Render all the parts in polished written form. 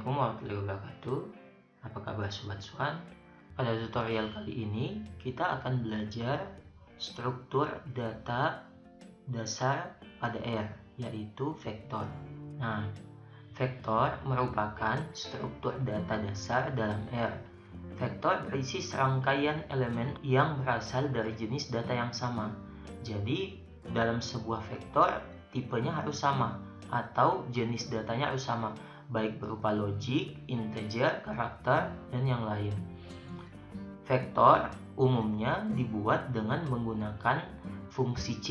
Assalamualaikum warahmatullahi wabarakatuh. Apa kabar Sobat Swan? Pada tutorial kali ini kita akan belajar struktur data dasar pada R, yaitu vektor. Nah, vektor merupakan struktur data dasar dalam R. Vektor berisi serangkaian elemen yang berasal dari jenis data yang sama. Jadi, dalam sebuah vektor tipenya harus sama atau jenis datanya harus sama, baik berupa logik, integer, karakter, dan yang lain. Vektor umumnya dibuat dengan menggunakan fungsi C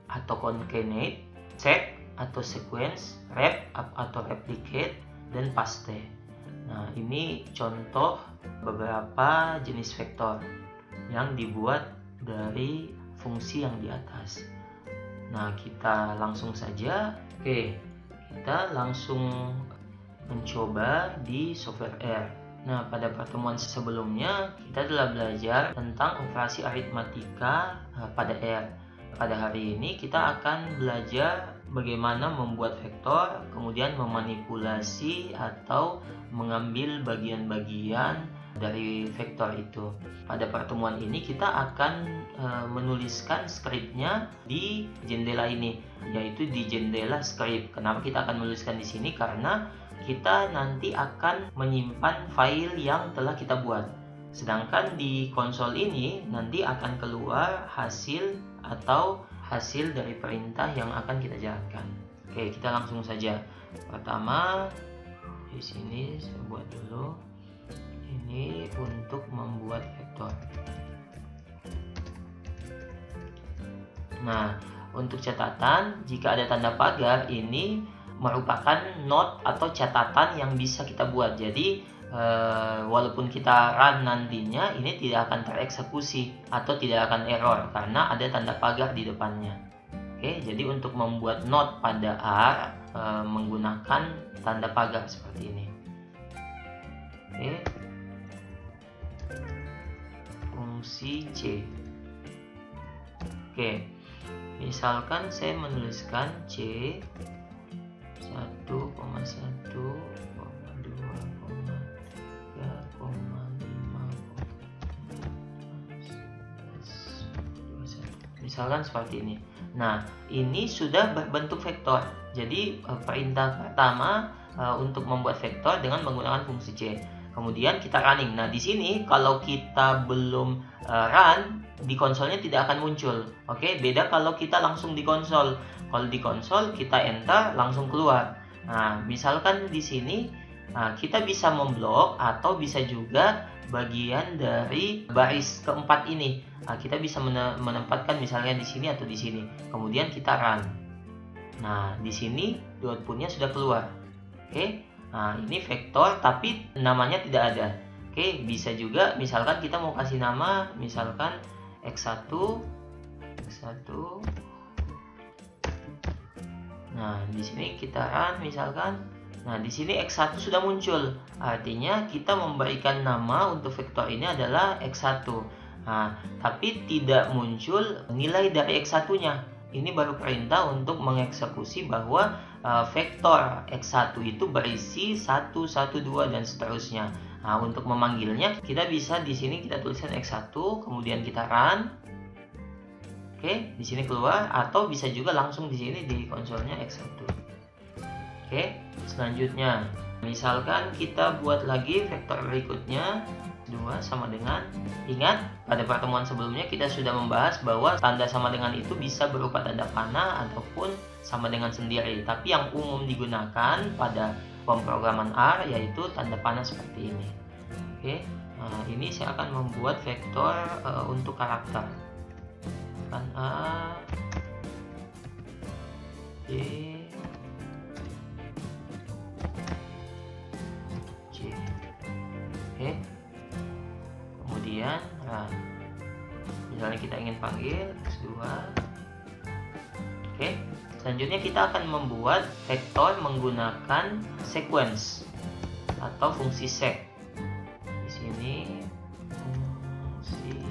atau concatenate, check atau sequence, wrap atau replicate, dan paste. Nah, ini contoh beberapa jenis vektor yang dibuat dari fungsi yang di atas. Nah, kita langsung saja. Oke, kita langsung mencoba di software R. Nah, pada pertemuan sebelumnya kita telah belajar tentang operasi aritmatika pada R. Pada hari ini kita akan belajar bagaimana membuat vektor, kemudian memanipulasi atau mengambil bagian-bagian dari vektor itu. Pada pertemuan ini kita akan menuliskan skripnya di jendela ini, yaitu di jendela script. Kenapa kita akan menuliskan di sini? Karena kita nanti akan menyimpan file yang telah kita buat. Sedangkan di konsol ini nanti akan keluar hasil atau hasil dari perintah yang akan kita jalankan. Oke, kita langsung saja. Pertama, di sini saya buat dulu. Ini untuk membuat vektor. Nah, untuk catatan, jika ada tanda pagar, ini merupakan note atau catatan yang bisa kita buat. Jadi walaupun kita run nantinya, ini tidak akan tereksekusi atau tidak akan error karena ada tanda pagar di depannya. Oke, jadi untuk membuat note pada R menggunakan tanda pagar seperti ini. Oke, fungsi C. Oke, misalkan saya menuliskan C 1,1, 2,5, misalkan seperti ini. Nah, ini sudah berbentuk vektor. Jadi perintah pertama untuk membuat vektor dengan menggunakan fungsi C. Kemudian kita running. Nah, di sini kalau kita belum run, di konsolnya tidak akan muncul. Oke, beda kalau kita langsung di konsol. Kalau di konsol kita enter langsung keluar. Nah, misalkan di sini kita bisa memblok atau bisa juga bagian dari baris keempat ini. Kita bisa menempatkan misalnya di sini atau di sini. Kemudian kita run. Nah, di sini outputnya sudah keluar. Oke. Nah, ini vektor tapi namanya tidak ada. Oke, bisa juga misalkan kita mau kasih nama misalkan X1. Nah, di sini kita run misalkan. Nah, di sini X1 sudah muncul. Artinya kita memberikan nama untuk vektor ini adalah X1. Nah, tapi tidak muncul nilai dari X1-nya. Ini baru perintah untuk mengeksekusi bahwa vektor X1 itu berisi 1, 1, 2 dan seterusnya. Nah, untuk memanggilnya kita bisa di sini kita tuliskan X1, kemudian kita run. Oke, di sini keluar atau bisa juga langsung di sini di konsolnya X1. Oke, selanjutnya misalkan kita buat lagi vektor berikutnya 2 sama dengan, ingat pada pertemuan sebelumnya kita sudah membahas bahwa tanda sama dengan itu bisa berupa tanda panah ataupun sama dengan sendiri, tapi yang umum digunakan pada pemrograman R yaitu tanda panah seperti ini. Oke, nah ini saya akan membuat vektor untuk karakter. Kan A, B, C. Oke. Kemudian, misalnya kita ingin panggil X2. Oke, selanjutnya kita akan membuat vektor menggunakan sequence atau fungsi sec. Di sini fungsi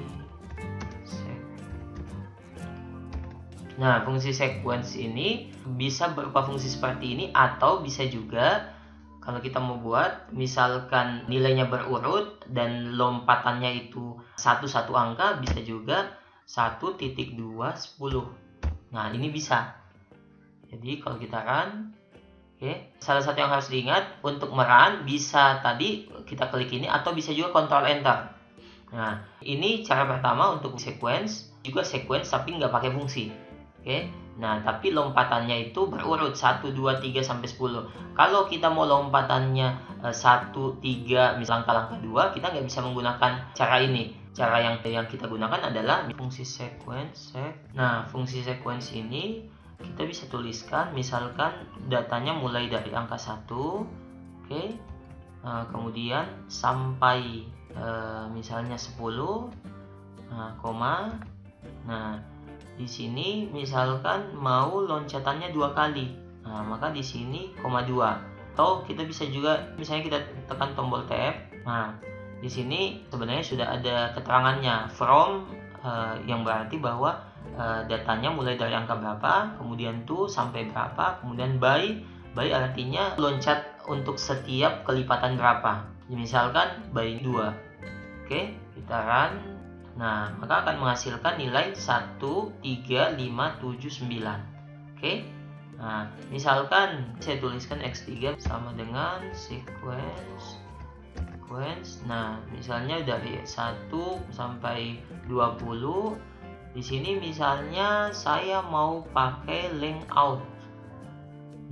sec. Nah, fungsi sequence ini bisa berupa fungsi seperti ini atau bisa juga Kalau kita mau buat misalkan nilainya berurut dan lompatannya itu satu angka, bisa juga 1.2 10. Nah, ini bisa. Jadi kalau kita run, oke, salah satu yang harus diingat untuk merun bisa tadi kita klik ini atau bisa juga Ctrl Enter. Nah, ini cara pertama untuk sequence, juga sequence tapi nggak pakai fungsi. Oke. Nah, tapi lompatannya itu berurut 1, 2, 3 sampai 10. Kalau kita mau lompatannya 1, 3, misal langkah 2, kita nggak bisa menggunakan cara ini. Cara yang kita gunakan adalah fungsi sequence. Nah, fungsi sequence ini kita bisa tuliskan misalkan datanya mulai dari angka 1, oke. Kemudian sampai misalnya 10, koma. Nah, di sini misalkan mau loncatannya 2 kali. Nah, maka di sini koma 2. Atau kita bisa juga misalnya kita tekan tombol tab. Nah, di sini sebenarnya sudah ada keterangannya from, yang berarti bahwa datanya mulai dari angka berapa, kemudian to sampai berapa, kemudian by artinya loncat untuk setiap kelipatan berapa. Misalkan by 2. Oke, kita run. Nah, maka akan menghasilkan nilai 1, 3, 5, 7, 9. Oke. Nah, misalkan saya tuliskan X3 sama dengan sequence. Nah, misalnya dari 1 sampai 20. Di sini misalnya saya mau pakai length out.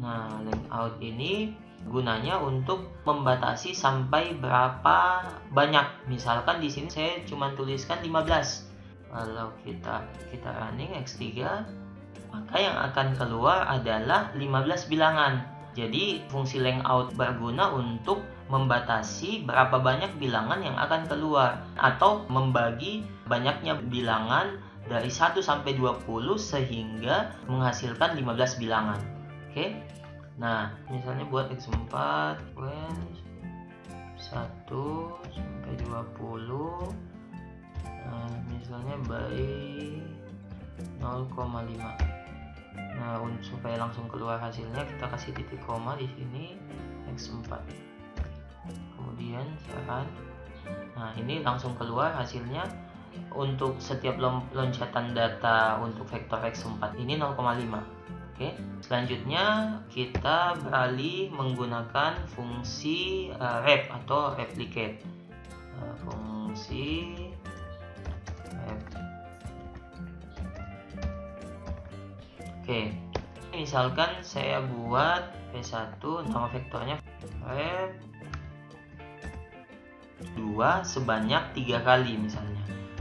Nah, length out ini gunanya untuk membatasi sampai berapa banyak. Misalkan di sini saya cuma tuliskan 15. Kalau kita running X3, maka yang akan keluar adalah 15 bilangan. Jadi fungsi length out berguna untuk membatasi berapa banyak bilangan yang akan keluar atau membagi banyaknya bilangan dari 1 sampai 20 sehingga menghasilkan 15 bilangan. Oke. Nah, misalnya buat X4 sequence 1 sampai 20. Nah, misalnya by 0,5. Nah, supaya langsung keluar hasilnya kita kasih titik koma di sini X4. Kemudian run. Nah, ini langsung keluar hasilnya. Untuk setiap loncatan data untuk vektor X4 ini 0,5. Oke. Selanjutnya kita beralih menggunakan fungsi rep atau replicate. Fungsi rep. Oke. Misalkan saya buat P1, nama vektornya rep 2 sebanyak 3 kali misalnya.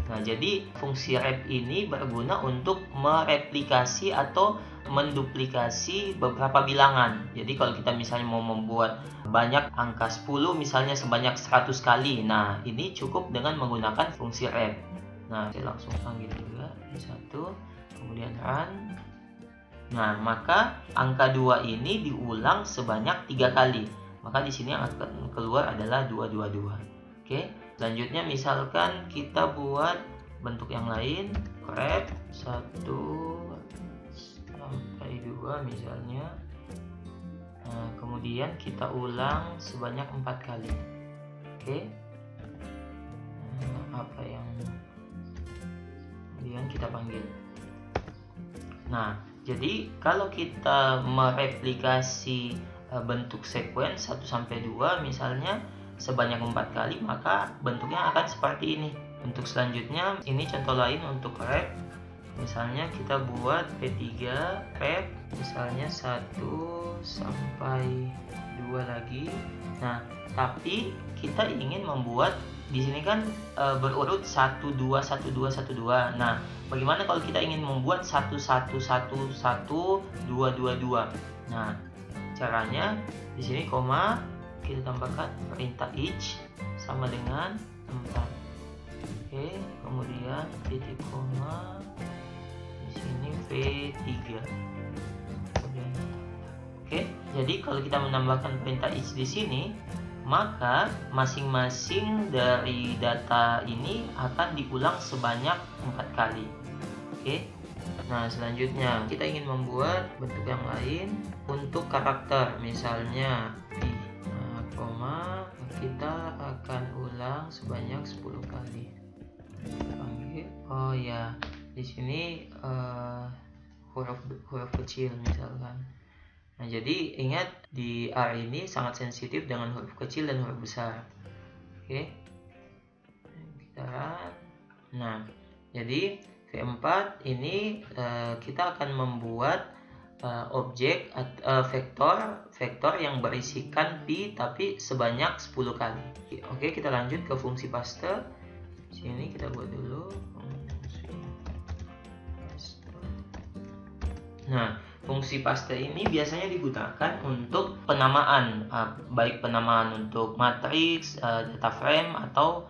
Nah, jadi fungsi rep ini berguna untuk mereplikasi atau menduplikasi beberapa bilangan. Jadi kalau kita misalnya mau membuat banyak angka 10 misalnya sebanyak 100 kali. Nah, ini cukup dengan menggunakan fungsi rep. Nah, saya langsung panggil juga P1, kemudian run. Nah, maka angka 2 ini diulang sebanyak 3 kali. Maka di sini yang akan keluar adalah 222. Oke. Selanjutnya misalkan kita buat bentuk yang lain, rep 1 sampai 2 misalnya. Nah, kemudian kita ulang sebanyak 4 kali. Oke. Apa yang kemudian kita panggil. Nah, jadi kalau kita mereplikasi bentuk sequence 1 sampai 2 misalnya sebanyak 4 kali, maka bentuknya akan seperti ini. Untuk selanjutnya, ini contoh lain untuk rep. Misalnya kita buat P3 rep misalnya 1 sampai 2 lagi. Nah, tapi kita ingin membuat di sini kan berurut 1 2 1 2 1 2. Nah, bagaimana kalau kita ingin membuat 1 1 1 1 2 2 2. Nah, caranya di sini koma kita tambahkan perintah each sama dengan 4. Oke, kemudian titik koma di sini V3. Kemudian, oke, jadi kalau kita menambahkan perintah each di sini, maka masing-masing dari data ini akan diulang sebanyak 4 kali. Oke. Nah, selanjutnya kita ingin membuat bentuk yang lain untuk karakter, misalnya P. Nah, koma, kita akan ulang sebanyak 10 kali. Panggil. Oh ya, di sini huruf kecil misalkan. Nah, jadi ingat di R ini sangat sensitif dengan huruf kecil dan huruf besar. Oke. Nah, jadi V4 ini kita akan membuat objek vektor yang berisikan pi tapi sebanyak 10 kali. Oke, kita lanjut ke fungsi paste. Sini kita buat dulu fungsi paste. Nah, fungsi paste ini biasanya digunakan untuk penamaan, baik penamaan untuk matriks, data frame atau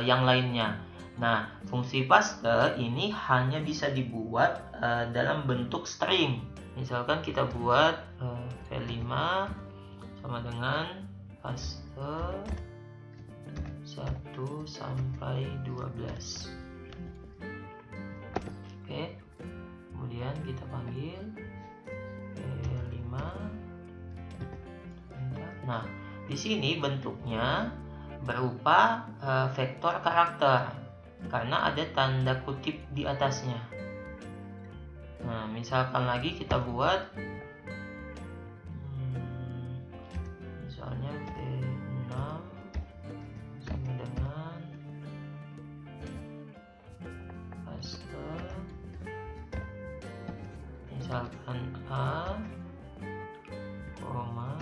yang lainnya. Nah, fungsi paste ini hanya bisa dibuat dalam bentuk string. Misalkan kita buat V5 sama dengan paste 1 sampai 12. Oke. Kemudian kita panggil V5. Nah, di sini bentuknya berupa vektor karakter karena ada tanda kutip di atasnya. Nah, misalkan lagi kita buat misalnya V6 sama dengan paste misalkan A, koma.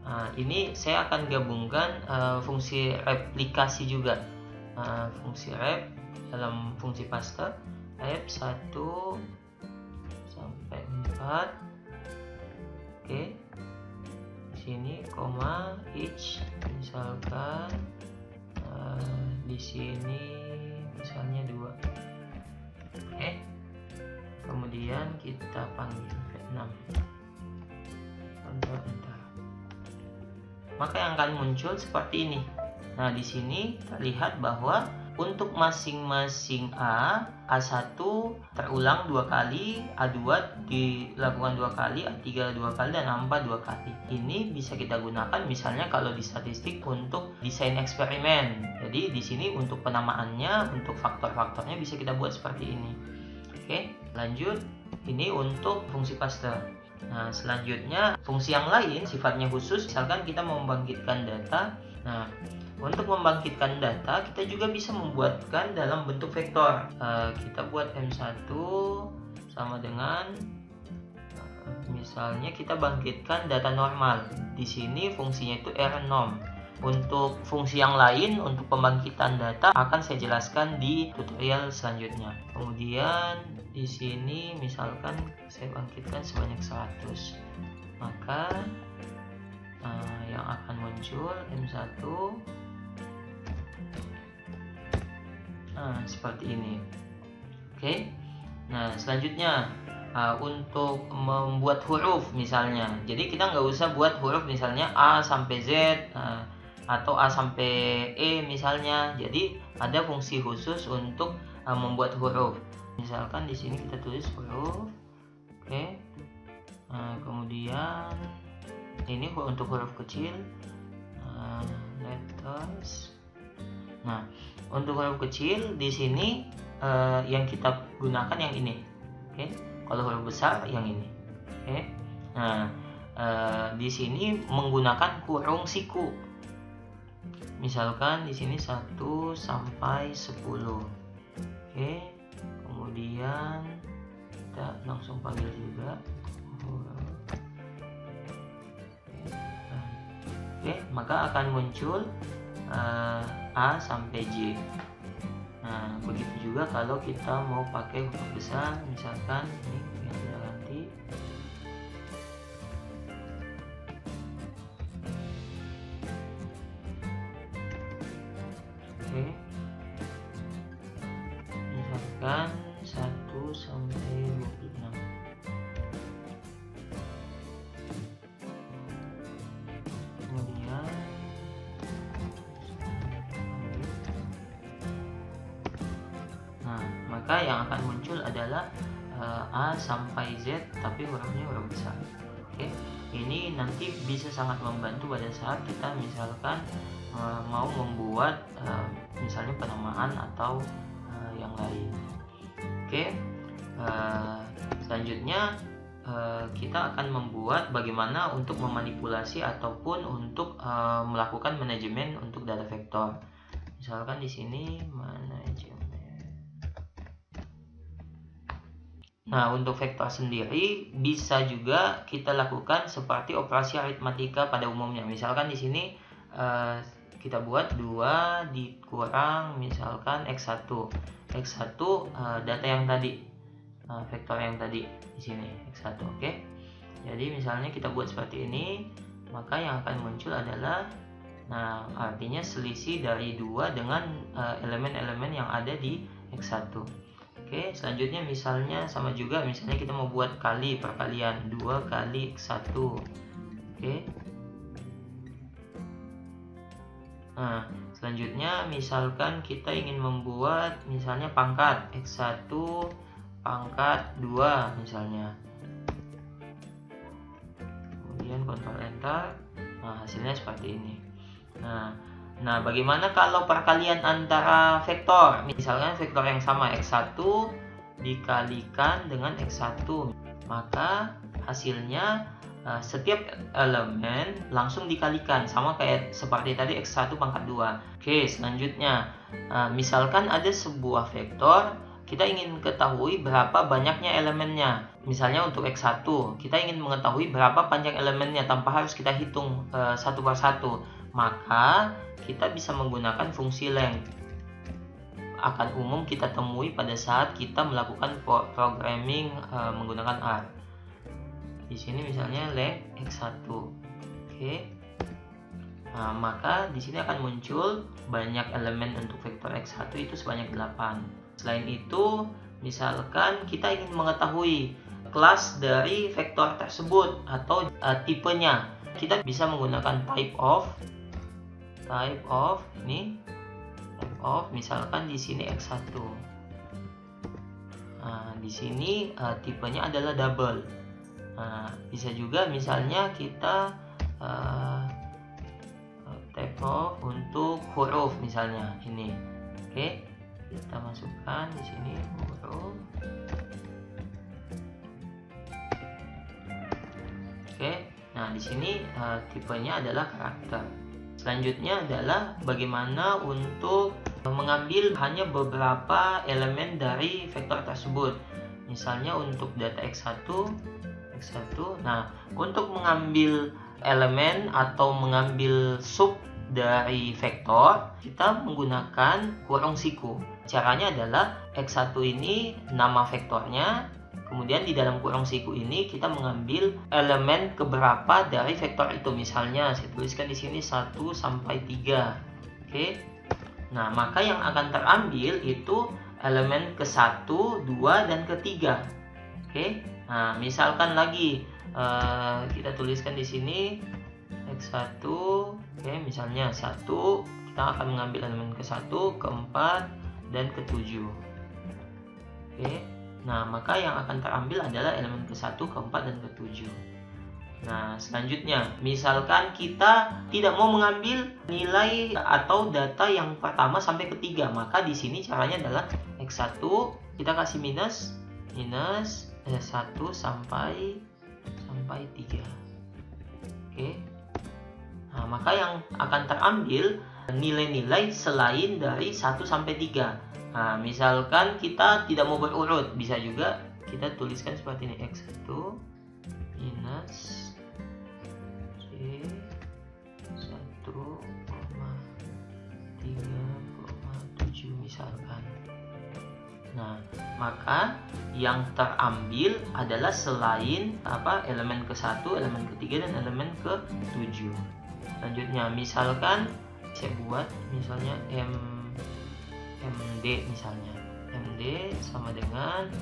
Nah, ini saya akan gabungkan fungsi replikasi juga. Fungsi rep dalam fungsi paste rep 1 sampai 4. Oke. Di sini koma each misalkan di sini misalnya 2. Oke. Kemudian kita panggil V6. Enter. Maka yang akan muncul seperti ini. Nah, di sini terlihat bahwa untuk masing-masing A1 terulang 2 kali, A2 dilakukan 2 kali, A3 2 kali, dan A4 2 kali. Ini bisa kita gunakan misalnya kalau di statistik untuk desain eksperimen. Jadi di sini untuk penamaannya, untuk faktor-faktornya bisa kita buat seperti ini. Oke, lanjut. Ini untuk fungsi paste. Nah, selanjutnya fungsi yang lain sifatnya khusus, misalkan kita mau membangkitkan data. Nah, untuk membangkitkan data kita juga bisa membuatkan dalam bentuk vektor. Kita buat M1 sama dengan misalnya kita bangkitkan data normal. Di sini fungsinya itu rnom. Untuk fungsi yang lain untuk pembangkitan data akan saya jelaskan di tutorial selanjutnya. Kemudian di sini misalkan saya bangkitkan sebanyak 100. Maka yang akan muncul M1 seperti ini. Oke. Nah, selanjutnya untuk membuat huruf misalnya. Jadi kita nggak usah buat huruf misalnya A sampai Z atau A sampai E misalnya. Jadi ada fungsi khusus untuk membuat huruf. Misalkan di sini kita tulis huruf. Oke. Kemudian ini untuk huruf kecil. Letters. Nah, untuk huruf kecil di sini yang kita gunakan yang ini. Oke. Kalau huruf besar yang ini. Oke. Nah, di sini menggunakan kurung siku. Misalkan di sini 1 sampai 10. Oke. Kemudian kita langsung panggil juga. Oke, maka akan muncul A sampai J. Nah, begitu juga kalau kita mau pakai huruf besar, misalkan ini yang kita ganti. Oke. Misalkan 1 sampai 26. Maka yang akan muncul adalah A sampai Z tapi hurufnya huruf besar. Oke. Ini nanti bisa sangat membantu pada saat kita misalkan mau membuat misalnya penamaan atau yang lain. Oke, selanjutnya kita akan membuat bagaimana untuk memanipulasi ataupun untuk melakukan manajemen untuk data vektor. Misalkan di sini manajemen. Nah, untuk vektor sendiri bisa juga kita lakukan seperti operasi aritmatika pada umumnya. Misalkan di sini kita buat 2 dikurang misalkan X1. X1 data yang tadi, vektor yang tadi di sini X1, oke. Jadi misalnya kita buat seperti ini, maka yang akan muncul adalah artinya selisih dari 2 dengan elemen-elemen yang ada di X1. Oke, selanjutnya misalnya sama juga, misalnya kita mau buat kali perkalian 2 kali X1. Oke. Nah, selanjutnya misalkan kita ingin membuat misalnya pangkat X1 pangkat 2 misalnya. Kemudian Ctrl Enter. Nah, hasilnya seperti ini. Nah, bagaimana kalau perkalian antara vektor? Misalkan vektor yang sama X1 dikalikan dengan X1, maka hasilnya setiap elemen langsung dikalikan, sama kayak seperti tadi X1 pangkat 2. Oke, selanjutnya misalkan ada sebuah vektor, kita ingin ketahui berapa banyaknya elemennya. Misalnya untuk X1, kita ingin mengetahui berapa panjang elemennya tanpa harus kita hitung satu per satu. Maka kita bisa menggunakan fungsi length. Akan umum kita temui pada saat kita melakukan programming menggunakan R. Di sini misalnya length X1. Oke. Nah, maka di sini akan muncul banyak elemen untuk vektor X1 itu sebanyak 8. Selain itu, misalkan kita ingin mengetahui kelas dari vektor tersebut atau tipenya, kita bisa menggunakan type of misalkan di sini X1. Nah, di sini tipenya adalah double. Nah, bisa juga misalnya kita type of untuk huruf misalnya ini. Oke, kita masukkan di sini huruf. Oke, nah di sini tipenya adalah karakter. Selanjutnya adalah bagaimana untuk mengambil hanya beberapa elemen dari vektor tersebut. Misalnya untuk data X1. Nah, untuk mengambil elemen atau mengambil sub dari vektor, kita menggunakan kurung siku. Caranya adalah X1 ini nama vektornya, kemudian di dalam kurung siku ini kita mengambil elemen keberapa dari vektor itu. Misalnya saya tuliskan di sini 1 sampai 3. Oke. Nah, maka yang akan terambil itu elemen ke-1, 2 dan ke-3. Oke. Nah, misalkan lagi kita tuliskan di sini X1, oke, misalnya 1, kita akan mengambil elemen ke-1, ke-4 dan ke-7. Oke. Nah, maka yang akan terambil adalah elemen ke-1, ke-4 dan ke-7. Nah, selanjutnya, misalkan kita tidak mau mengambil nilai atau data yang pertama sampai ke-3, maka di sini caranya adalah X1 kita kasih minus 1 sampai 3. Oke. Nah, maka yang akan terambil nilai-nilai selain dari 1 sampai 3. Nah, misalkan kita tidak mau berurut, bisa juga kita tuliskan seperti ini, X1 minus C 1,3,7 misalkan. Nah, maka yang terambil adalah selain elemen ke-1, elemen ke-3 dan elemen ke-7. Selanjutnya, misalkan saya buat misalnya MD misalnya. MD sama dengan,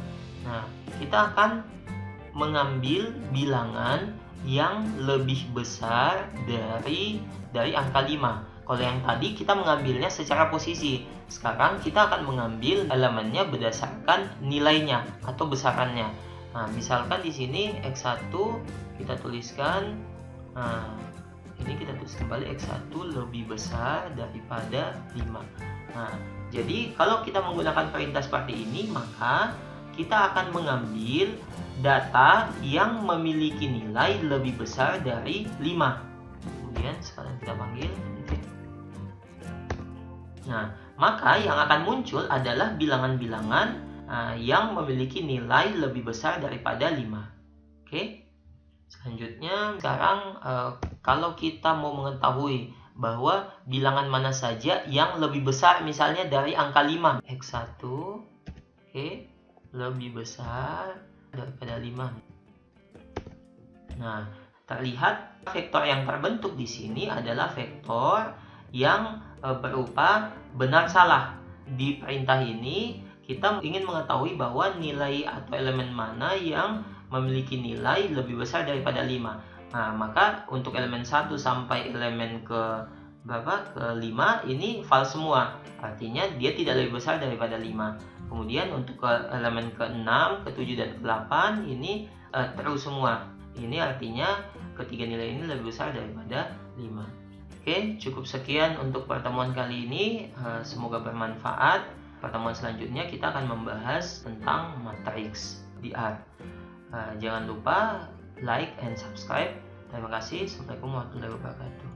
nah, kita akan mengambil bilangan yang lebih besar dari angka 5. Kalau yang tadi kita mengambilnya secara posisi, sekarang kita akan mengambil elemennya berdasarkan nilainya atau besarannya. Nah, misalkan di sini X1 kita tuliskan, nah, ini kita tulis kembali X1 lebih besar daripada 5. Nah, jadi kalau kita menggunakan perintah seperti ini, maka kita akan mengambil data yang memiliki nilai lebih besar dari 5. Kemudian sekarang kita panggil. Nah, maka yang akan muncul adalah bilangan-bilangan yang memiliki nilai lebih besar daripada 5. Oke. Selanjutnya, sekarang kalau kita mau mengetahui bahwa bilangan mana saja yang lebih besar misalnya dari angka 5, X1 lebih besar daripada 5. Nah, terlihat vektor yang terbentuk di sini adalah vektor yang berupa benar salah. Di perintah ini kita ingin mengetahui bahwa nilai atau elemen mana yang memiliki nilai lebih besar daripada 5. Nah, maka untuk elemen 1 sampai elemen ke berapa? Ke 5 ini false semua. Artinya dia tidak lebih besar daripada 5. Kemudian untuk ke elemen ke-6, ke-7 dan ke-8 ini true semua. Ini artinya ketiga nilai ini lebih besar daripada 5. Oke, cukup sekian untuk pertemuan kali ini. Semoga bermanfaat. Pertemuan selanjutnya kita akan membahas tentang matriks di R. Jangan lupa like and subscribe. Terima kasih. Assalamualaikum warahmatullahi wabarakatuh.